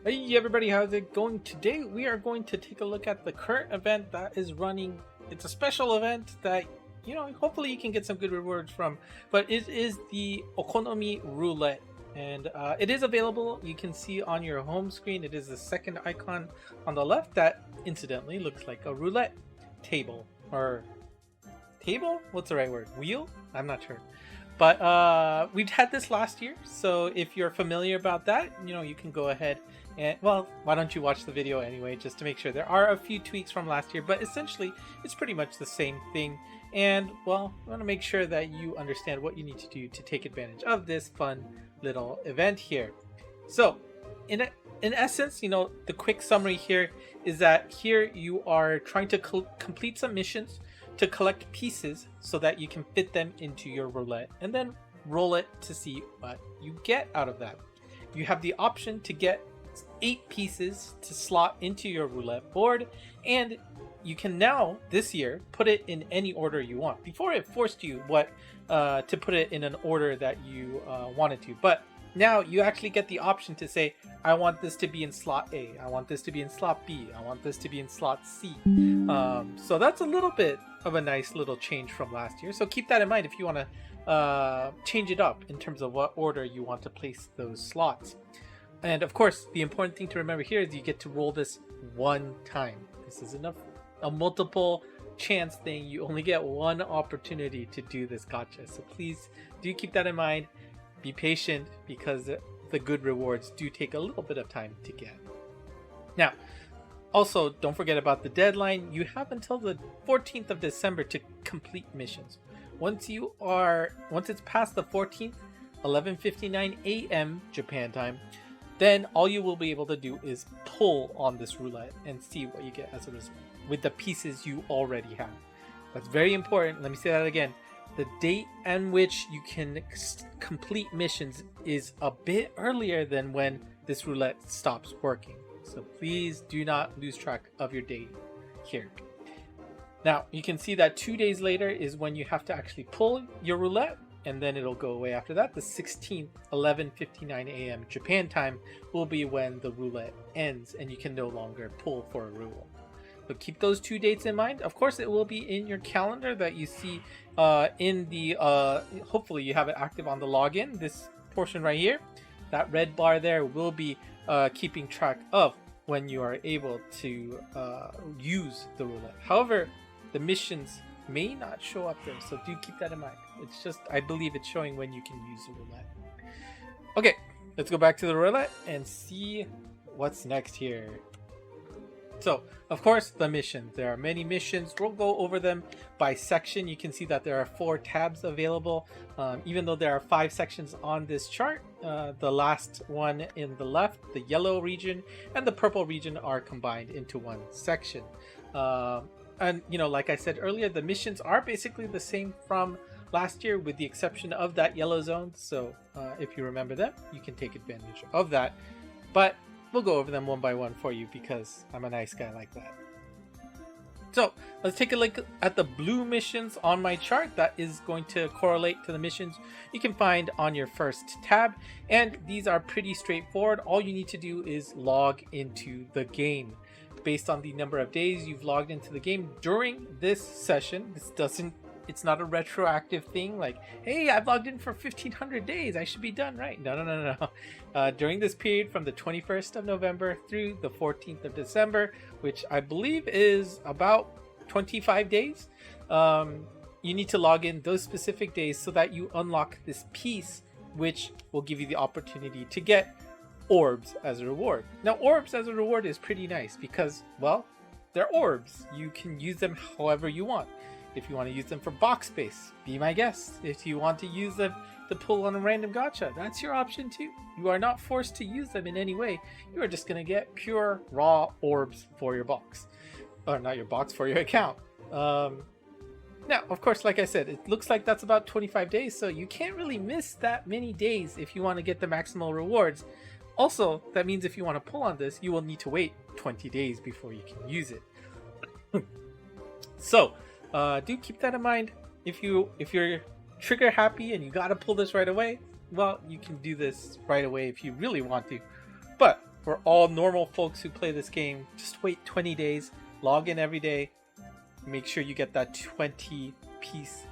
Hey everybody, how's it going? Today we are going to take a look at the current event that is running. It's a special event that, hopefully you can get some good rewards from, but it is the Okonomi Roulette. And it is available. You can see on your home screen, it is the second icon on the left that incidentally looks like a roulette table. Or table? What's the right word? Wheel? I'm not sure. But we've had this last year, so if you're familiar about that, you can go ahead and, well, why don't you watch the video anyway, just to make sure. There are a few tweaks from last year, but essentially it's pretty much the same thing. And, well, I want to make sure that you understand what you need to do to take advantage of this fun little event here. So, in essence, the quick summary here is that here you are trying to complete some missions to collect pieces so that you can fit them into your roulette and then roll it to see what you get out of that. You have the option to get 8 pieces to slot into your roulette board, and you can now this year put it in any order you want. Before it forced you to put it in an order that you wanted to, but now you actually get the option to say, I want this to be in slot A, I want this to be in slot B, I want this to be in slot C. So that's a little bit of a nice little change from last year. So keep that in mind if you want to change it up in terms of what order you want to place those slots. And of course, the important thing to remember here is you get to roll this one time. This isn't a multiple chance thing. You only get one opportunity to do this gacha. So please do keep that in mind. Be patient because the good rewards do take a little bit of time to get. Now, also, don't forget about the deadline. You have until the 14th of December to complete missions. Once it's past the 14th, 11:59 a.m. Japan time, then all you will be able to do is pull on this roulette and see what you get as a result with the pieces you already have. That's very important. Let me say that again. The date at which you can complete missions is a bit earlier than when this roulette stops working. So please do not lose track of your date here. Now, you can see that 2 days later is when you have to actually pull your roulette, and then it'll go away after that. The 16th, 11:59 a.m. Japan time will be when the roulette ends and you can no longer pull for a roulette. So keep those 2 dates in mind. Of course, it will be in your calendar that you see in the, hopefully you have it active on the login. This portion right here, that red bar there will be keeping track of when you are able to use the roulette. However, the missions may not show up there, so do keep that in mind. It's just, I believe it's showing when you can use the roulette. Okay, let's go back to the roulette and see what's next here. So, of course, the missions. There are many missions. We'll go over them by section. You can see that there are 4 tabs available. Even though there are 5 sections on this chart, the last one in the left, the yellow region, and the purple region are combined into one section. And, like I said earlier, the missions are basically the same from last year with the exception of that yellow zone. So, if you remember them, you can take advantage of that. But we'll go over them one by one for you because I'm a nice guy like that. So let's take a look at the blue missions on my chart. That is going to correlate to the missions you can find on your first tab. And these are pretty straightforward. All you need to do is log into the game. Based on the number of days you've logged into the game during this session, it's not a retroactive thing like, hey, I've logged in for 1500 days, I should be done, right? No. During this period from the 21st of November through the 14th of December, which I believe is about 25 days, you need to log in those specific days so that you unlock this piece, which will give you the opportunity to get orbs as a reward. Now, orbs as a reward is pretty nice because, well, they're orbs. You can use them however you want. If you want to use them for box space, be my guest. If you want to use them to pull on a random gacha, that's your option too. You are not forced to use them in any way. You are just going to get pure raw orbs for your box. Or not your box, for your account. Now, of course, like I said, it looks like that's about 25 days, so you can't really miss that many days if you want to get the maximal rewards. Also, that means if you want to pull on this, you will need to wait 20 days before you can use it. So, do keep that in mind. If you're trigger happy and you gotta pull this right away, well, you can do this right away if you really want to. But for all normal folks who play this game, just wait 20 days, log in every day, make sure you get that 20-piece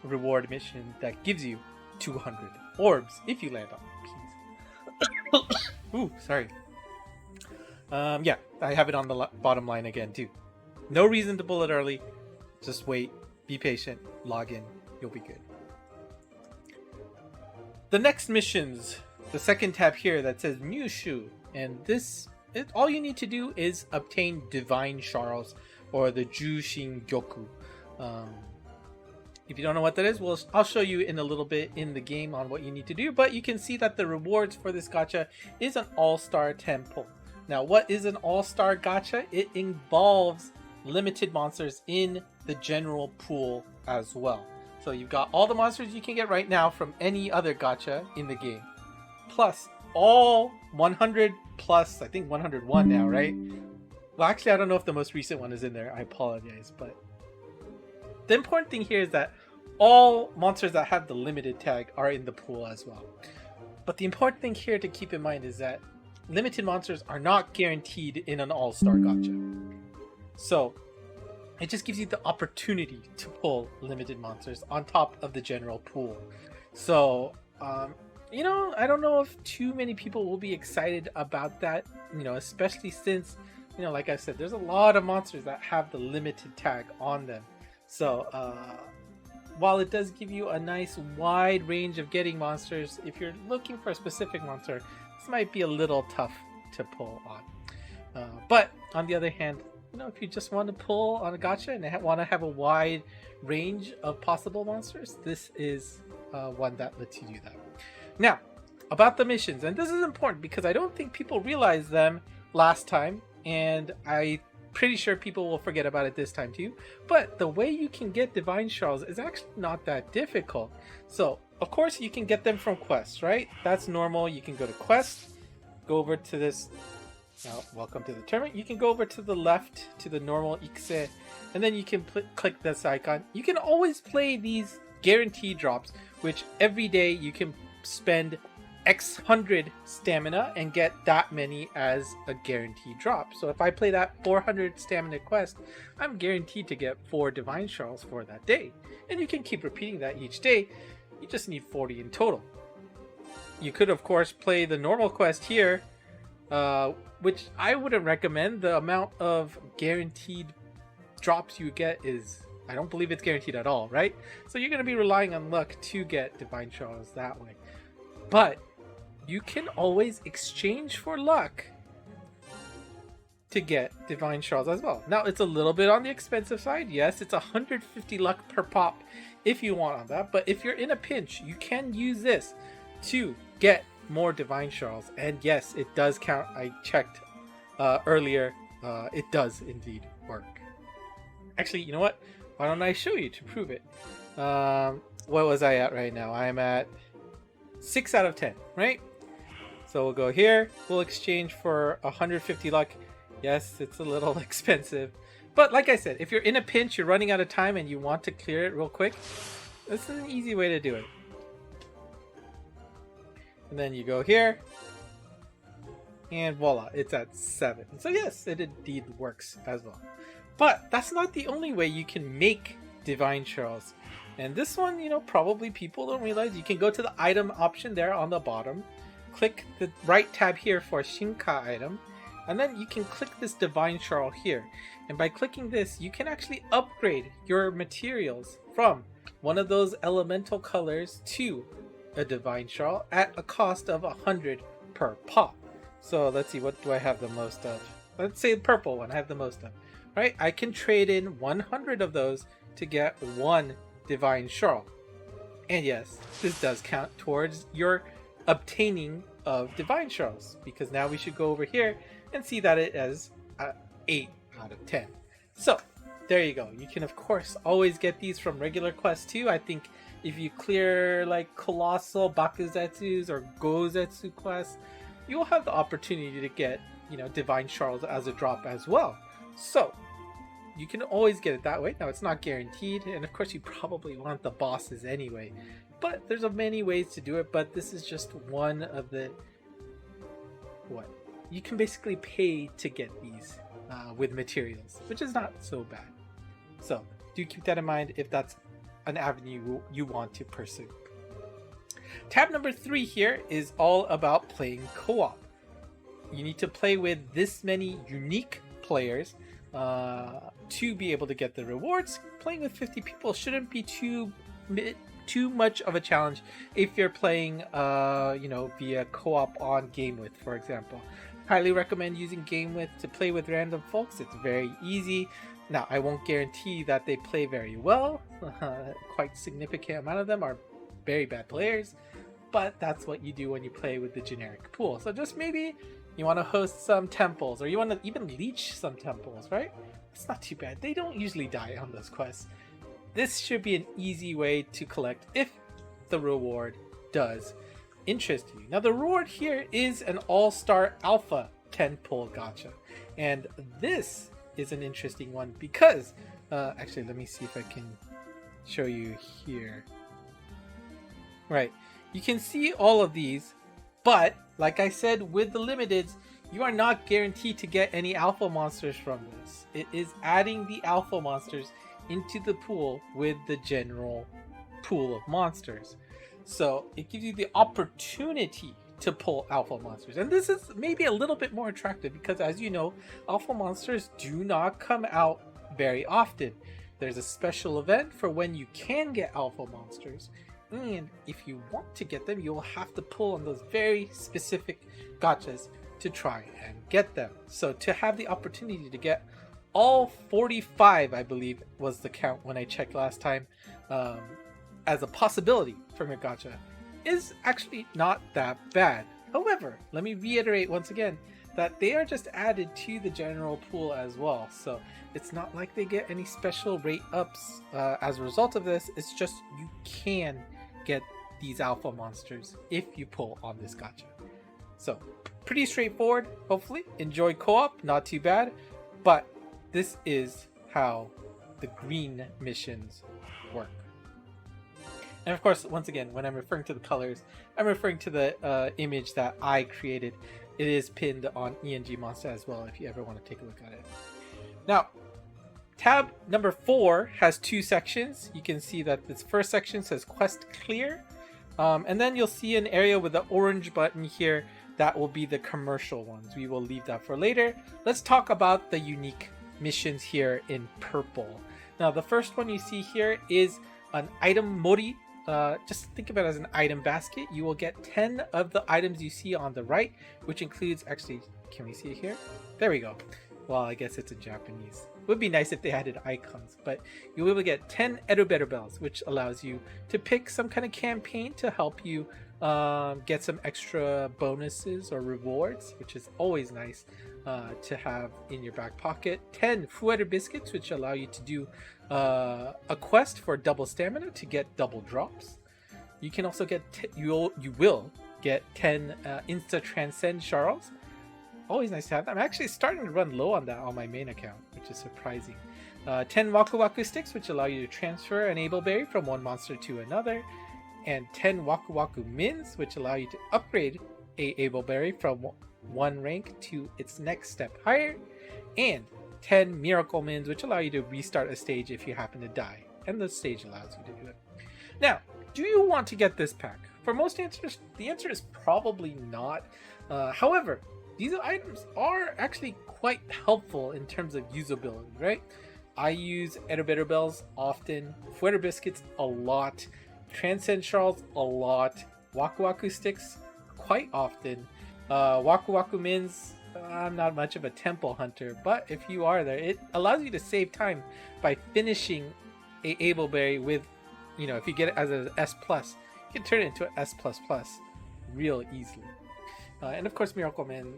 reward mission that gives you 200 orbs if you land on piece. Ooh, sorry. Yeah, I have it on the bottom line again too. No reason to pull it early. Just wait, be patient, log in, you'll be good. The next missions, the second tab here that says Mushu, and all you need to do is obtain Divine Shards, or the Jushin Gyoku. If you don't know what that is, well, I'll show you in a little bit in the game on what you need to do, but you can see that the rewards for this gacha is an all-star temple. Now, what is an all-star gacha? It involves limited monsters in the general pool as well. So you've got all the monsters you can get right now from any other gacha in the game, plus all 100 plus, I think 101 now, right? Well, actually, I don't know if the most recent one is in there. I apologize, but the important thing here is that all monsters that have the limited tag are in the pool as well. But the important thing here to keep in mind is that limited monsters are not guaranteed in an all-star gacha. So it just gives you the opportunity to pull limited monsters on top of the general pool. So, you know, I don't know if too many people will be excited about that, you know, especially since, you know, like I said, there's a lot of monsters that have the limited tag on them. So, while it does give you a nice wide range of getting monsters, if you're looking for a specific monster, this might be a little tough to pull on. But on the other hand, you know, if you just want to pull on a gacha and want to have a wide range of possible monsters, this is one that lets you do that. Now, about the missions, and this is important because I don't think people realized them last time, and I'm pretty sure people will forget about it this time too. But the way you can get Divine Shards is actually not that difficult. So, of course, you can get them from quests, right? That's normal. You can go to quest, go over to this. Welcome to the tournament. You can go over to the left to the normal Ikse, and then you can click this icon. You can always play these guaranteed drops, which every day you can spend X 100 stamina and get that many as a guaranteed drop. So if I play that 400 stamina quest, I'm guaranteed to get 4 Divine Shards for that day. And you can keep repeating that each day. You just need 40 in total. You could, of course, play the normal quest here, which I wouldn't recommend. The amount of guaranteed drops you get is, I don't believe it's guaranteed at all, right? So you're going to be relying on luck to get Divine Shards that way. But you can always exchange for luck to get Divine Shards as well. Now, it's a little bit on the expensive side. Yes, it's 150 luck per pop if you want on that. But if you're in a pinch, you can use this to get more Divine Shards. And yes, it does count. I checked earlier. It does indeed work. Actually, you know what? Why don't I show you to prove it? What was I at right now? I'm at 6 out of 10, right? So we'll go here. We'll exchange for 150 luck. Yes, it's a little expensive. But like I said, if you're in a pinch, you're running out of time, and you want to clear it real quick, this is an easy way to do it. And then you go here. And voila, it's at 7. So yes, it indeed works as well. But that's not the only way you can make Divine Shards. And this one, you know, probably people don't realize. You can go to the item option there on the bottom. Click the right tab here for Shinka item. And then you can click this Divine Shard here. And by clicking this, you can actually upgrade your materials from one of those elemental colors to a Divine Shard at a cost of 100 per pop. So let's see, what do I have the most of? Let's say the purple one I have the most of. Right? I can trade in 100 of those to get 1 Divine Shard. And yes, this does count towards your obtaining of Divine Shards, because now we should go over here and see that it is 8 out of 10. So there you go. You can of course always get these from regular quests too. I think if you clear like Colossal Bakuzetsu's or Gozetsu quests, you'll have the opportunity to get, you know, Divine Shards as a drop as well. So you can always get it that way. Now, it's not guaranteed, and of course you probably want the bosses anyway, but there's many ways to do it. But this is just one of the what? You can basically pay to get these with materials, which is not so bad. So do keep that in mind if that's an avenue you want to pursue. Tab number 3 here is all about playing co-op. You need to play with this many unique players to be able to get the rewards. Playing with 50 people shouldn't be too much of a challenge if you're playing via co-op on GameWith, for example. Highly recommend using GameWith to play with random folks. It's very easy. Now, I won't guarantee that they play very well. Quite significant amount of them are very bad players, but that's what you do when you play with the generic pool. So just maybe you want to host some temples, or you want to even leech some temples, right? It's not too bad. They don't usually die on those quests. This should be an easy way to collect if the reward does interest you. Now, the reward here is an all-star alpha 10 pull gacha, and this is an interesting one because actually, let me see if I can show you here. Right, you can see all of these, but like I said, with the limiteds, you are not guaranteed to get any alpha monsters from this. It is adding the alpha monsters into the pool with the general pool of monsters. So it gives you the opportunity to pull alpha monsters. And this is maybe a little bit more attractive because, as you know, alpha monsters do not come out very often. There's a special event for when you can get alpha monsters. And if you want to get them, you'll have to pull on those very specific gachas to try and get them. So to have the opportunity to get all 45, I believe was the count when I checked last time, as a possibility from your gacha is actually not that bad. However, let me reiterate once again that they are just added to the general pool as well. So it's not like they get any special rate ups as a result of this. It's just you can get these alpha monsters if you pull on this gacha. So pretty straightforward. Hopefully enjoy co-op, not too bad, but this is how the green missions work. And of course, once again, when I'm referring to the colors, I'm referring to the image that I created. It is pinned on ENG Monster as well if you ever want to take a look at it. Now, tab number 4 has 2 sections. You can see that this first section says Quest Clear. And then you'll see an area with the orange button here. That will be the commercial ones. We will leave that for later. Let's talk about the unique missions here in purple. Now, the first one you see here is an item mori. Just think about it as an item basket. You will get 10 of the items you see on the right, which includes, actually, can we see it here? There we go. Well, I guess it's in Japanese. It would be nice if they added icons, but you will get 10 Eruberu bells, which allows you to pick some kind of campaign to help you get some extra bonuses or rewards, which is always nice to have in your back pocket. 10 Fueru biscuits, which allow you to do a quest for double stamina to get double drops. You can also get you will get 10 Insta Transcend Sharls. Always nice to have. I'm actually starting to run low on that on my main account, which is surprising. 10 Waku Waku sticks, which allow you to transfer an Able Berry from one monster to another, and 10 Waku Waku mins, which allow you to upgrade a Able Berry from one rank to its next step higher, and 10 Miracle Mins, which allow you to restart a stage if you happen to die, and the stage allows you to do it. Now, do you want to get this pack? For most answers, the answer is probably not. However, these items are actually quite helpful in terms of usability, right? I use Eruberu bells often, Fueru biscuits a lot, Transcend Sharls a lot, Waku Waku sticks quite often, Waku Waku mins. I'm not much of a temple hunter, but if you are there, it allows you to save time by finishing a Able Berry with, if you get it as an S+, you can turn it into an S++ real easily. And of course, Miracle Man,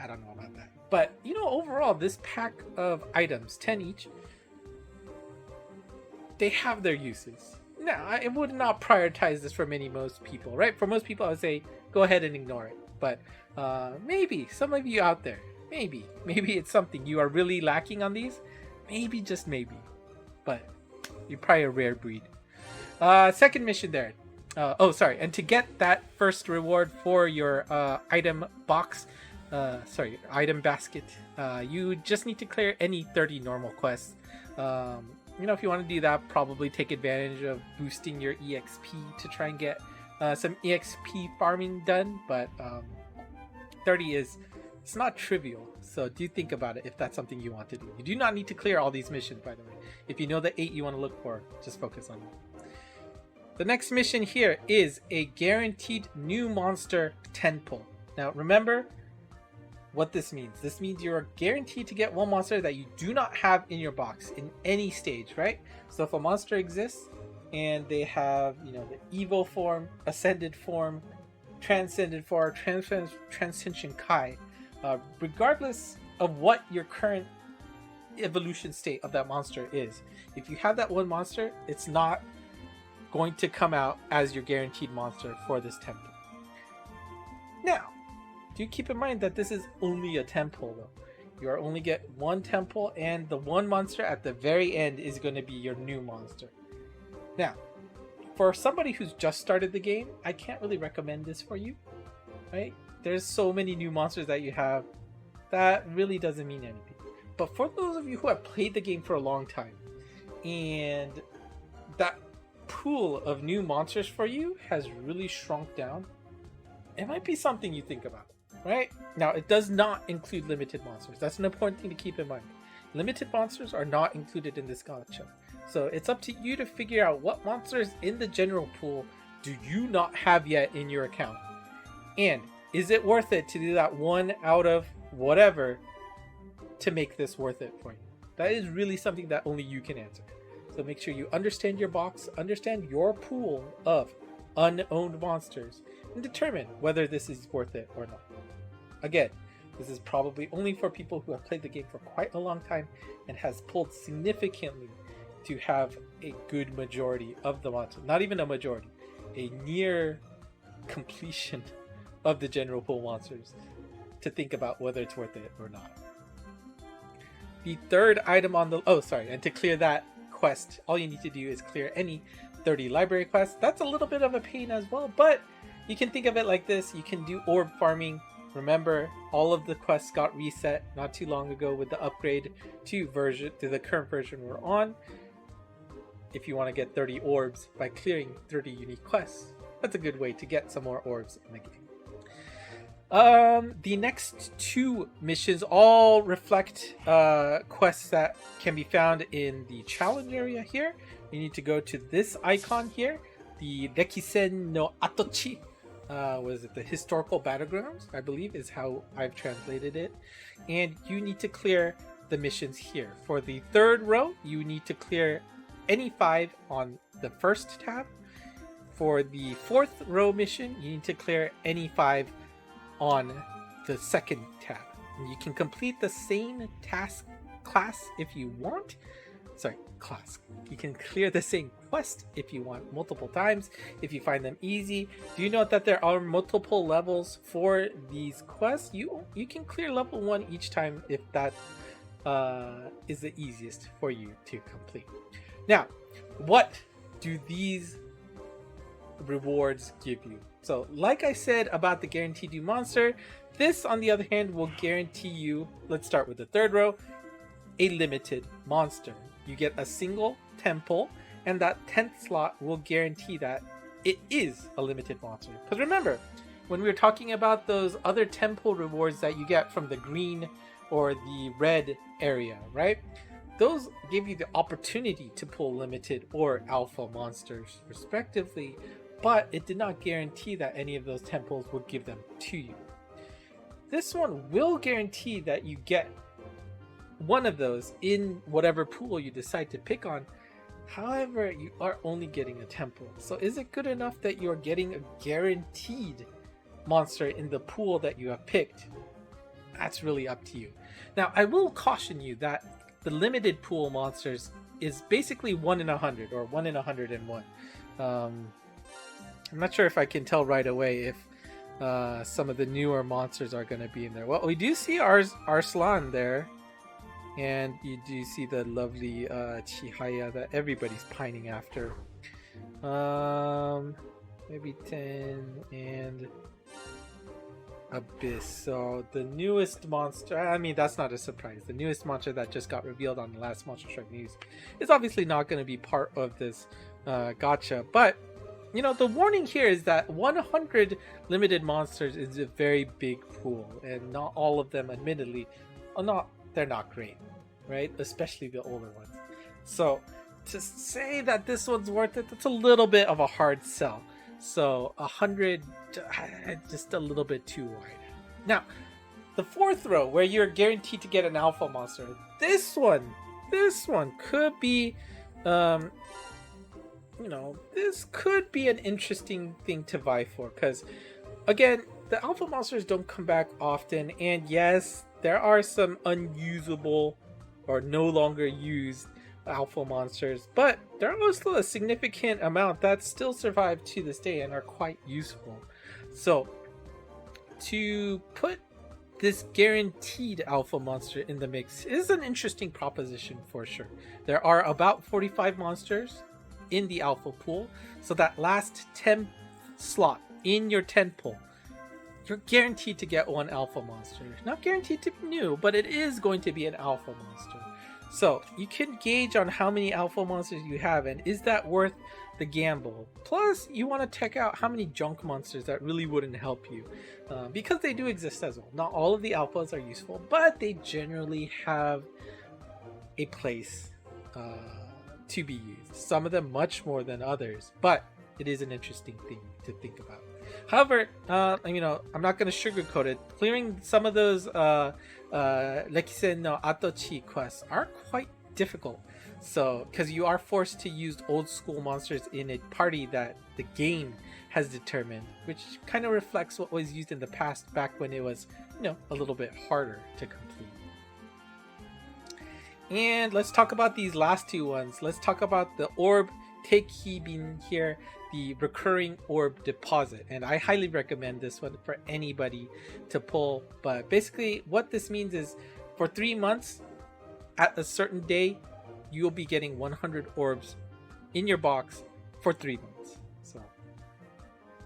I don't know about that. But, overall, this pack of items, 10 each, they have their uses. Now, I would not prioritize this for most people, right? For most people, I would say, go ahead and ignore it. But maybe, some of you out there, maybe it's something you are really lacking on these. Maybe, just maybe. But you're probably a rare breed. Second mission there. And to get that first reward for your item box, sorry, item basket. You just need to clear any 30 normal quests. You know, if you want to do that, probably take advantage of boosting your EXP to try and get some EXP farming done. But 30 it's not trivial, so do think about it if that's something you want to do. You do not need to clear all these missions, by the way. If you know the 8 you want to look for, just focus on them. The next mission here is a guaranteed new monster 10 pull. Now remember what this means. This means you're guaranteed to get one monster that you do not have in your box in any stage, right? So if a monster exists and they have, you know, the Evo form, Ascended form, Transcended form, Transcension Kai, regardless of what your current evolution state of that monster is, if you have that one monster, it's not going to come out as your guaranteed monster for this temple. Now, do keep in mind that this is only a temple though. You are only get one temple, and the one monster at the very end is going to be your new monster. Now, for somebody who's just started the game, I can't really recommend this for you, right? There's so many new monsters that you have that really doesn't mean anything. But for those of you who have played the game for a long time and that pool of new monsters for you has really shrunk down, it might be something you think about, right? Now, it does not include limited monsters. That's an important thing to keep in mind. Limited monsters are not included in this gacha. So it's up to you to figure out what monsters in the general pool do you not have yet in your account. And is it worth it to do that one out of whatever to make this worth it for you? That is really something that only you can answer. So make sure you understand your box, understand your pool of unowned monsters, and determine whether this is worth it or not. Again, this is probably only for people who have played the game for quite a long time and has pulled significantly to have a good majority of the monsters. Not even a majority, a near completion of the general pool monsters to think about whether it's worth it or not. The third item on the and to clear that quest, all you need to do is clear any 30 library quests. That's a little bit of a pain as well, but you can think of it like this. You can do orb farming. Remember, all of the quests got reset not too long ago with the upgrade to the current version we're on. If you want to get 30 orbs by clearing 30 unique quests, that's a good way to get some more orbs in the game. The next two missions all reflect quests that can be found in the challenge area here. You need to go to this icon here, the Rekisen no Atochi. Was it the historical battlegrounds, I believe is how I've translated it. And you need to clear the missions here. For the third row, you need to clear any 5 on the first tab. For the fourth row mission, you need to clear any 5 on the second tab. And you can complete the same task class if you want. You can clear the same quest if you want multiple times, if you find them easy. Do you know that there are multiple levels for these quests? You can clear level 1 each time if that is the easiest for you to complete. Now, what do these rewards give you? So like I said about the guaranteed new monster, this on the other hand will guarantee you, let's start with the third row, a limited monster. You get a single temple, and that 10th slot will guarantee that it is a limited monster. Because remember, when we were talking about those other temple rewards that you get from the green or the red area, right? Those give you the opportunity to pull limited or alpha monsters respectively, but it did not guarantee that any of those temples would give them to you. This one will guarantee that you get one of those in whatever pool you decide to pick on. However, you are only getting a temple. So is it good enough that you're getting a guaranteed monster in the pool that you have picked? That's really up to you. Now, I will caution you that the limited pool monsters is basically 1 in 100 or 1 in 101. I'm not sure if I can tell right away if some of the newer monsters are going to be in there. Well, we do see Arslan there. And you do see the lovely Chihaya that everybody's pining after. Maybe 10 and Abyss. So the newest monster, I mean, that's not a surprise. The newest monster that just got revealed on the last Monster Strike news is obviously not going to be part of this gacha. But, you know, the warning here is that 100 limited monsters is a very big pool. And not all of them, admittedly, they're not great, right? Especially the older ones. So to say that this one's worth it, that's a little bit of a hard sell. So 100, just a little bit too wide. Now, the fourth row where you're guaranteed to get an alpha monster. This one could be, you know, this could be an interesting thing to vie for, because again, the alpha monsters don't come back often, and yes, there are some unusable or no longer used alpha monsters, but there are also a significant amount that still survive to this day and are quite useful. So to put this guaranteed alpha monster in the mix is an interesting proposition for sure. There are about 45 monsters in the alpha pool, so that last 10th slot in your 10 pool, you're guaranteed to get one alpha monster. Not guaranteed to be new, but it is going to be an alpha monster. So you can gauge on how many alpha monsters you have and is that worth the gamble. Plus you want to check out how many junk monsters that really wouldn't help you, because they do exist as well. Not all of the alphas are useful, but they generally have a place to be used. Some of them much more than others, but it is an interesting thing to think about. However, you know, I'm not going to sugarcoat it. Clearing some of those Lekisen no Atochi quests are quite difficult. So, because you are forced to use old school monsters in a party that the game has determined, which kind of reflects what was used in the past back when it was, you know, a little bit harder to complete. And let's talk about these last two ones. Let's talk about the Orb Tekibin here, the recurring orb deposit, and I highly recommend this one for anybody to pull. But basically what this means is for 3 months at a certain day you'll be getting 100 orbs in your box for 3 months. So,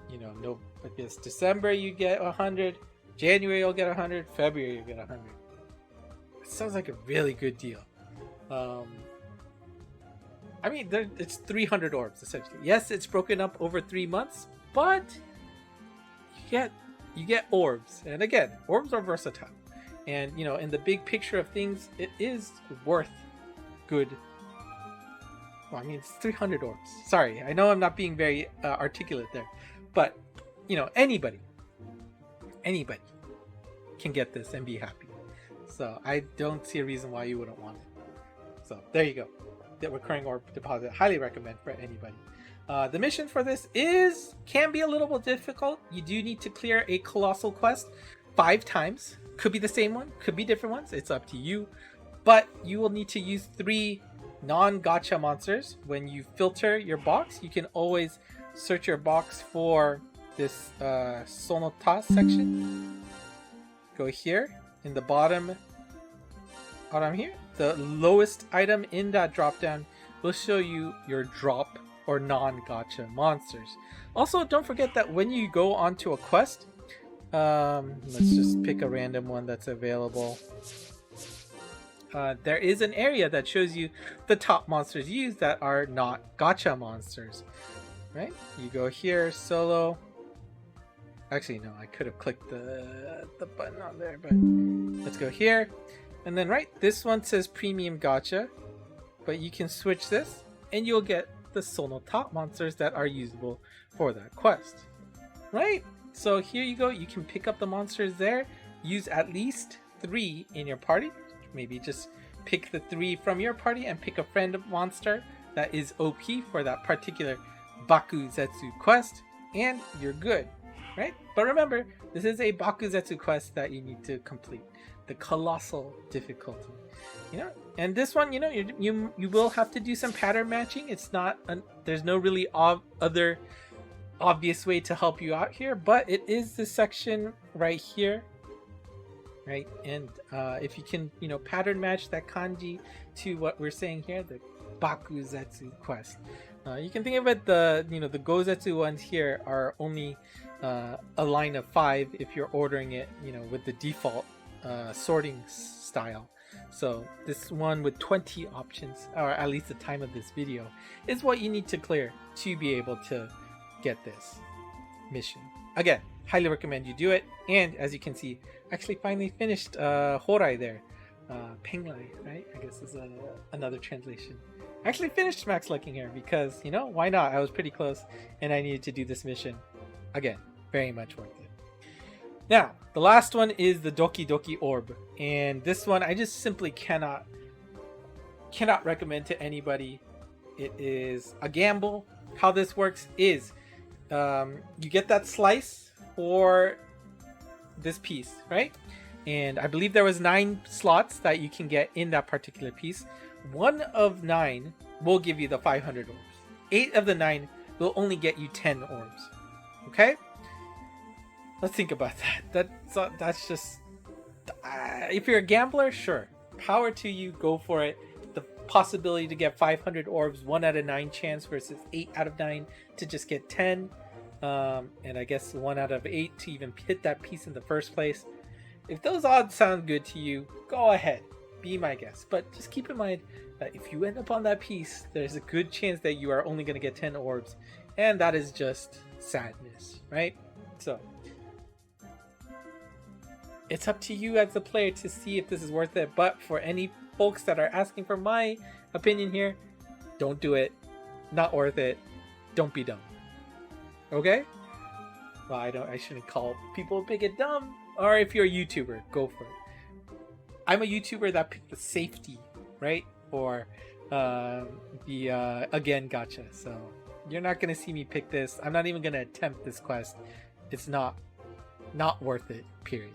you know, no, I guess December you get 100, January you'll get 100, February you'll get 100. It sounds like a really good deal. I mean, it's 300 orbs essentially. Yes, it's broken up over 3 months, but you get orbs. And again, orbs are versatile. And you know, in the big picture of things, it is worth good. Well, I mean, it's 300 orbs. Sorry, I know I'm not being very articulate there, but you know, anybody can get this and be happy. So I don't see a reason why you wouldn't want it. So there you go. The recurring orb deposit, highly recommend for anybody. The mission for this can be a little bit difficult. You do need to clear a colossal quest 5 times. Could be the same one, could be different ones, it's up to you. But you will need to use 3 non-gacha monsters. When you filter your box, you can always search your box for this Sonota section. Go here in the bottom here. The lowest item in that drop down will show you your drop or non-gacha monsters. Also, don't forget that when you go onto a quest, let's just pick a random one that's available. There is an area that shows you the top monsters used that are not gacha monsters, right? You go here, solo. Actually, no, I could have clicked the button on there, but let's go here. And then this one says premium gacha, but you can switch this and you'll get the solo top monsters that are usable for that quest, right? So here you go, you can pick up the monsters there, use at least 3 in your party. Maybe just pick the 3 from your party and pick a friend monster that is OP for that particular Bakuzetsu quest, and you're good, right? But remember, this is a Bakuzetsu quest that you need to complete. The colossal difficulty, you know, and this one, you know, you will have to do some pattern matching. It's not there's no really other obvious way to help you out here, but it is this section right here, right? And if you can, you know, pattern match that kanji to what we're saying here, the Bakuzetsu quest, You can think of it, the Gozetsu ones here are only a line of 5 if you're ordering it, with the default sorting style. So this one with 20 options, or at least the time of this video, is what you need to clear to be able to get this mission. Again, highly recommend you do it. And as you can see, actually finally finished Horai there. Penglai, right? I guess is another translation. I actually finished Max Lucking here because, why not? I was pretty close and I needed to do this mission. Again, very much worth it. Now, the last one is the Doki Doki Orb. And this one I just simply cannot recommend to anybody. It is a gamble. How this works is you get that slice for this piece, right? And I believe there was 9 slots that you can get in that particular piece. 1 of 9 will give you the 500 orbs. 8 of the 9 will only get you 10 orbs. Okay? Let's think about that. That's just... if you're a gambler, sure. Power to you, go for it. The possibility to get 500 orbs, 1 out of 9 chance versus 8 out of 9 to just get 10. And I guess 1 out of 8 to even hit that piece in the first place. If those odds sound good to you, go ahead. Be my guest. But just keep in mind that if you end up on that piece, there's a good chance that you are only going to get 10 orbs. And that is just sadness, right? So it's up to you as the player to see if this is worth it. But for any folks that are asking for my opinion here, don't do it. Not worth it. Don't be dumb. Okay? Well, I shouldn't call people big and dumb. Or if you're a YouTuber, go for it. I'm a YouTuber that picked the safety, right? Or the again gotcha. So you're not gonna see me pick this. I'm not even gonna attempt this quest. It's not worth it. Period.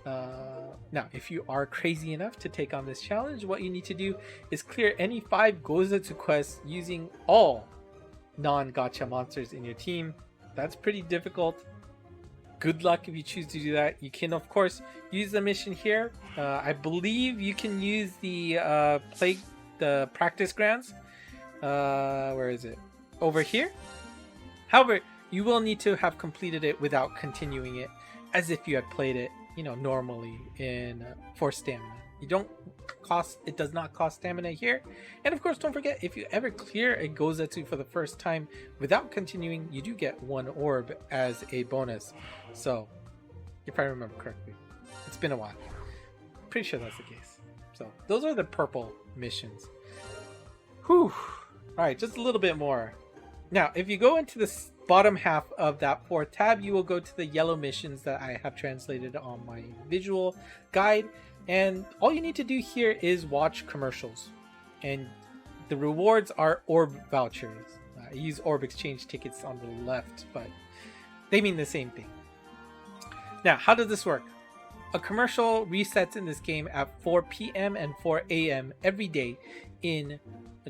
Now, if you are crazy enough to take on this challenge, what you need to do is clear any 5 Gozetsu quests using all non-gacha monsters in your team. That's pretty difficult. Good luck if you choose to do that. You can, of course, use the mission here. I believe you can use the practice grounds. Where is it? Over here. However, you will need to have completed it without continuing it, as if you had played it, normally for stamina. It does not cost stamina here. And of course, don't forget, if you ever clear a Gozetsu for the first time without continuing, you do get 1 orb as a bonus. So, if I remember correctly, it's been a while. Pretty sure that's the case. So, those are the purple missions. Whew. Alright, just a little bit more. Now, if you go into the bottom half of that 4th tab, you will go to the yellow missions that I have translated on my visual guide. And all you need to do here is watch commercials. And the rewards are orb vouchers. I use orb exchange tickets on the left, but they mean the same thing. Now, how does this work? A commercial resets in this game at 4 p.m. and 4 a.m. every day in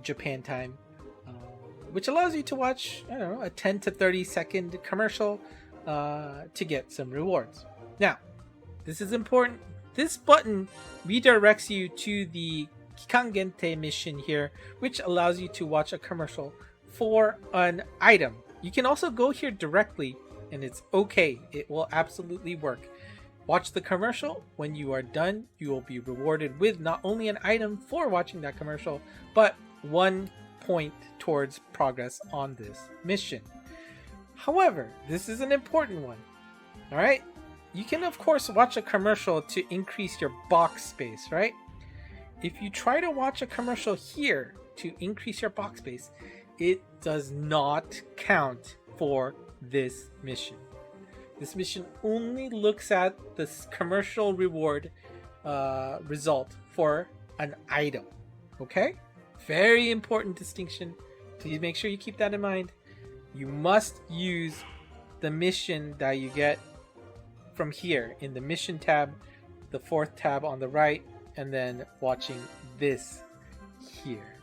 Japan time, which allows you to watch, a 10 to 30 second commercial to get some rewards. Now, this is important. This button redirects you to the Kikan Gente mission here, which allows you to watch a commercial for an item. You can also go here directly, and it's okay. It will absolutely work. Watch the commercial. When you are done, you will be rewarded with not only an item for watching that commercial, but 1 point towards progress on this mission. However, this is an important one. All right? You can, of course, watch a commercial to increase your box space, right? If you try to watch a commercial here to increase your box space, it does not count for this mission. This mission only looks at the commercial reward result for an item, okay? Very important distinction. Please make sure you keep that in mind. You must use the mission that you get from here in the mission tab, the 4th tab on the right, and then watching this here.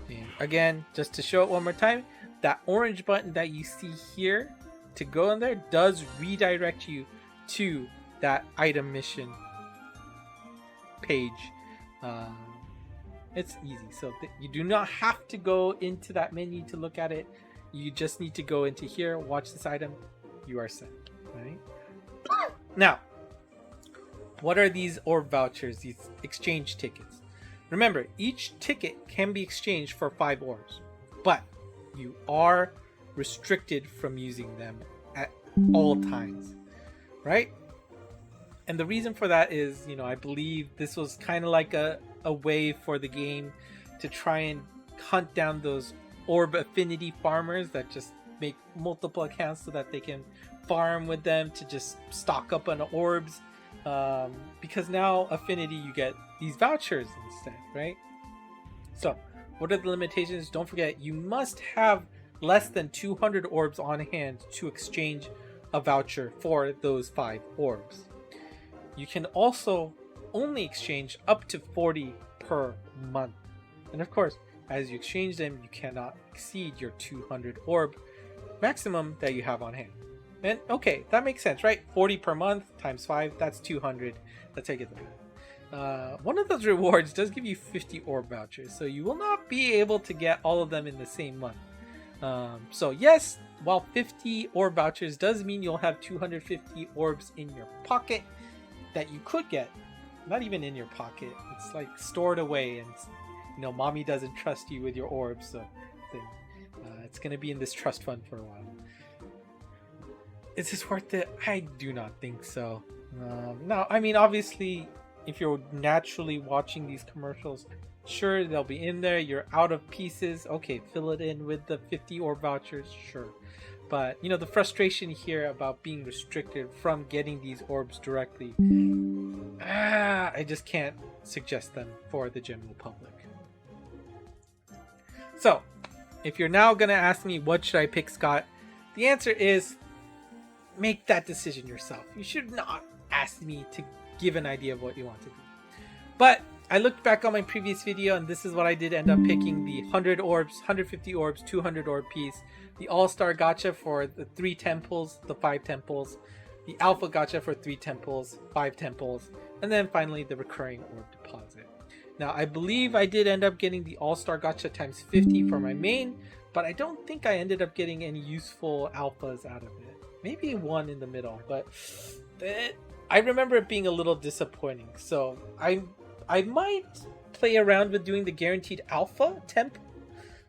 And again, just to show it one more time, that orange button that you see here to go in there does redirect you to that item mission page It's easy. So you do not have to go into that menu to look at it. You just need to go into here, watch this item. You are set. Right? Now, what are these orb vouchers, these exchange tickets? Remember, each ticket can be exchanged for 5 orbs, but you are restricted from using them at all times, right? And the reason for that is, I believe this was kind of like a way for the game to try and hunt down those orb affinity farmers that just make multiple accounts so that they can farm with them to just stock up on orbs. Because now affinity, you get these vouchers instead, right? So what are the limitations? Don't forget, you must have less than 200 orbs on hand to exchange a voucher for those 5 orbs. You can also only exchange up to 40 per month. And of course, as you exchange them, you cannot exceed your 200 orb maximum that you have on hand. And okay, that makes sense, right? 40 per month times 5, that's 200. That's how you get the math. One of those rewards does give you 50 orb vouchers, so you will not be able to get all of them in the same month. So yes, while 50 orb vouchers does mean you'll have 250 orbs in your pocket that you could get, not even in your pocket. It's like stored away, and mommy doesn't trust you with your orbs, so it's gonna be in this trust fund for a while. Is this worth it? I do not think so. No, I mean, obviously, if you're naturally watching these commercials, sure, they'll be in there. You're out of pieces. Okay, fill it in with the 50 orb vouchers, sure. But, the frustration here about being restricted from getting these orbs directly, I just can't suggest them for the general public. So, if you're now going to ask me, what should I pick, Scott? The answer is, make that decision yourself. You should not ask me to give an idea of what you want to do. But I looked back on my previous video, and this is what I did end up picking: the 100 orbs, 150 orbs, 200 orb piece, the all-star gacha for the 3 temples, the 5 temples, the alpha gacha for 3 temples, 5 temples, and then finally the recurring orb deposit. Now, I believe I did end up getting the all-star gacha times 50 for my main, but I don't think I ended up getting any useful alphas out of it. Maybe one in the middle, but I remember it being a little disappointing. So I might play around with doing the guaranteed alpha temple.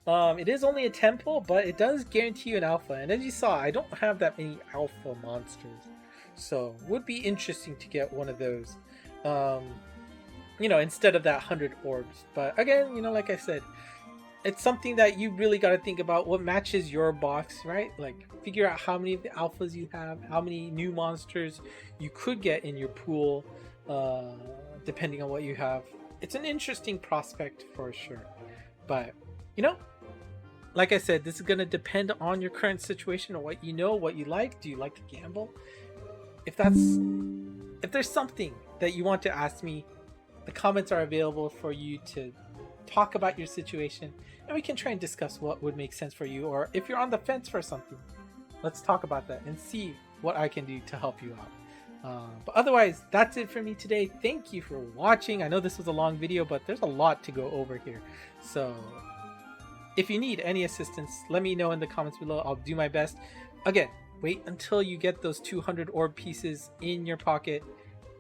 It is only a temple, but it does guarantee you an alpha. And as you saw, I don't have that many alpha monsters, so it would be interesting to get one of those. Instead of that 100 orbs. But again, like I said, it's something that you really got to think about what matches your box, right? Like, figure out how many of the alphas you have, how many new monsters you could get in your pool, depending on what you have. It's an interesting prospect for sure. But, like I said, this is going to depend on your current situation, or what you like. Do you like to gamble? If there's something that you want to ask me, the comments are available for you to talk about your situation, and we can try and discuss what would make sense for you. Or if you're on the fence for something, let's talk about that and see what I can do to help you out. But otherwise, that's it for me today. Thank you for watching. I know this was a long video, but there's a lot to go over here. So if you need any assistance, let me know in the comments below. I'll do my best. Again, wait until you get those 200 orb pieces in your pocket.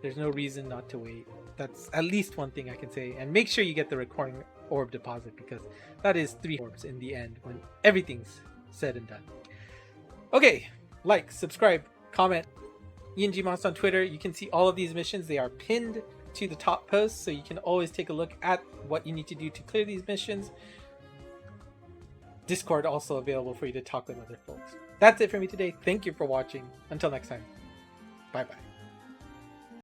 There's no reason not to wait. That's at least one thing I can say. And make sure you get the recurring orb deposit, because that is 3 orbs in the end when everything's said and done. Okay, like, subscribe, comment. ENGmonster on Twitter. You can see all of these missions. They are pinned to the top post, so you can always take a look at what you need to do to clear these missions. Discord also available for you to talk with other folks. That's it for me today. Thank you for watching. Until next time. Bye bye.